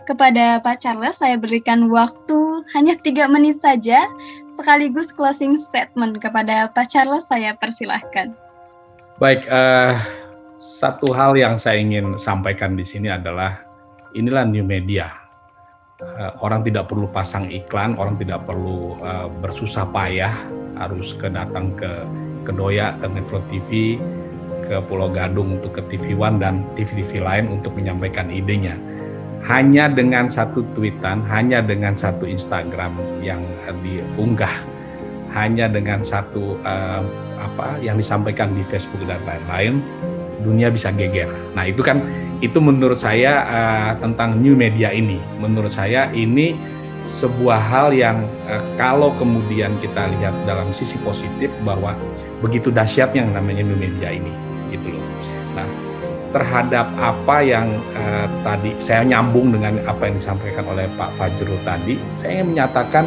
Kepada Pak Charles, saya berikan waktu hanya 3 menit saja, sekaligus closing statement kepada Pak Charles, saya persilahkan. Baik, satu hal yang saya ingin sampaikan di sini adalah inilah new media. Orang tidak perlu pasang iklan, orang tidak perlu bersusah payah harus datang ke Kedoya, ke Metro TV, ke Pulau Gadung untuk ke TV One dan TV-TV lain untuk menyampaikan idenya. Hanya dengan satu tweetan, hanya dengan satu Instagram yang diunggah, hanya dengan satu yang disampaikan di Facebook dan lain-lain, dunia bisa geger. Nah itu menurut saya tentang new media ini. Menurut saya ini sebuah hal yang kalau kemudian kita lihat dalam sisi positif bahwa begitu dahsyatnya yang namanya new media ini, gitu loh. Nah, terhadap apa yang tadi saya nyambung dengan apa yang disampaikan oleh Pak Fajrul tadi, saya ingin menyatakan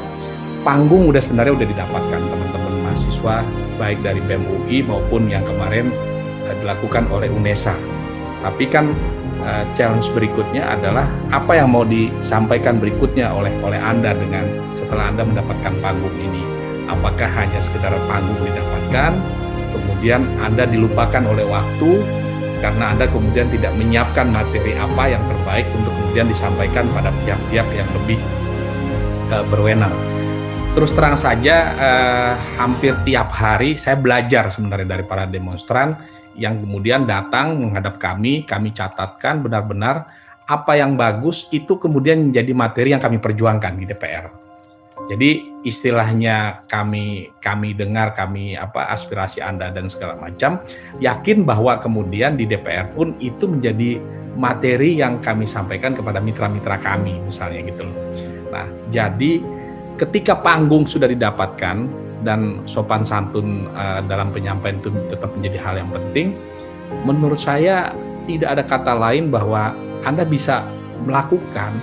panggung sebenarnya udah didapatkan teman-teman mahasiswa baik dari BEM UI maupun yang kemarin dilakukan oleh UNESA. Tapi kan challenge berikutnya adalah apa yang mau disampaikan berikutnya oleh Anda dengan setelah Anda mendapatkan panggung ini. Apakah hanya sekedar panggung didapatkan, kemudian Anda dilupakan oleh waktu karena Anda kemudian tidak menyiapkan materi apa yang terbaik untuk kemudian disampaikan pada pihak-pihak yang lebih berwenang. Terus terang saja hampir tiap hari saya belajar sebenarnya dari para demonstran yang kemudian datang menghadap kami catatkan benar-benar apa yang bagus itu kemudian menjadi materi yang kami perjuangkan di DPR. Jadi istilahnya kami dengar aspirasi Anda dan segala macam, yakin bahwa kemudian di DPR pun itu menjadi materi yang kami sampaikan kepada mitra-mitra kami misalnya gitu loh. Nah, jadi ketika panggung sudah didapatkan dan sopan santun dalam penyampaian itu tetap menjadi hal yang penting, menurut saya tidak ada kata lain bahwa Anda bisa melakukan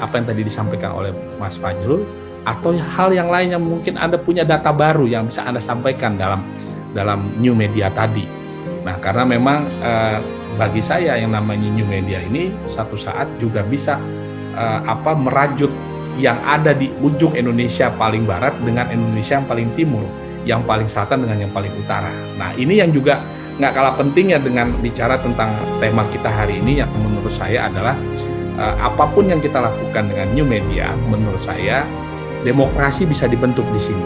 apa yang tadi disampaikan oleh Mas Fajrul atau hal yang lain yang mungkin Anda punya data baru yang bisa Anda sampaikan dalam new media tadi. Nah, karena memang bagi saya yang namanya new media ini satu saat juga bisa merajut yang ada di ujung Indonesia paling barat dengan Indonesia yang paling timur, yang paling selatan dengan yang paling utara. Nah, ini yang juga nggak kalah pentingnya dengan bicara tentang tema kita hari ini yang menurut saya adalah apapun yang kita lakukan dengan new media, menurut saya demokrasi bisa dibentuk di sini.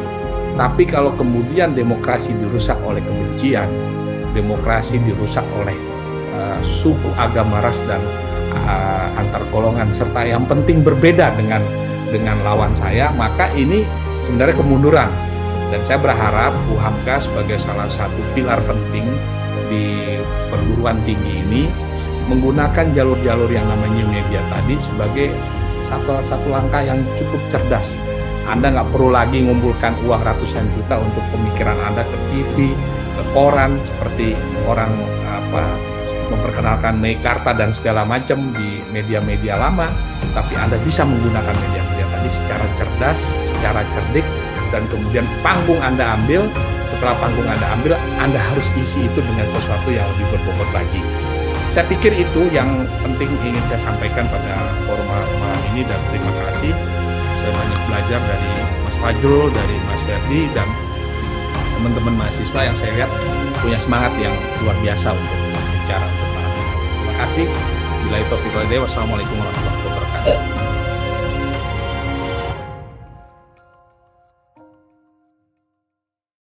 Tapi kalau kemudian demokrasi dirusak oleh kebencian, demokrasi dirusak oleh suku, agama, ras dan antar golongan serta yang penting berbeda dengan lawan saya, maka ini sebenarnya kemunduran. Dan saya berharap UHAMKA sebagai salah satu pilar penting di perguruan tinggi ini menggunakan jalur-jalur yang namanya media tadi sebagai satu langkah yang cukup cerdas. Anda nggak perlu lagi ngumpulkan uang ratusan juta untuk pemikiran Anda ke TV, ke koran, seperti orang memperkenalkan Meikarta dan segala macam di media-media lama, tapi Anda bisa menggunakan media-media tadi secara cerdas, secara cerdik, dan kemudian panggung Anda ambil, setelah panggung Anda ambil, Anda harus isi itu dengan sesuatu yang lebih berbobot lagi. Saya pikir itu yang penting ingin saya sampaikan pada forum malam ini, dan terima kasih. Saya banyak belajar dari Mas Fajrul, dari Mas Ferdi, dan teman-teman mahasiswa yang saya lihat punya semangat yang luar biasa untuk berbicara. Terima kasih. Wassalamualaikum warahmatullahi wabarakatuh.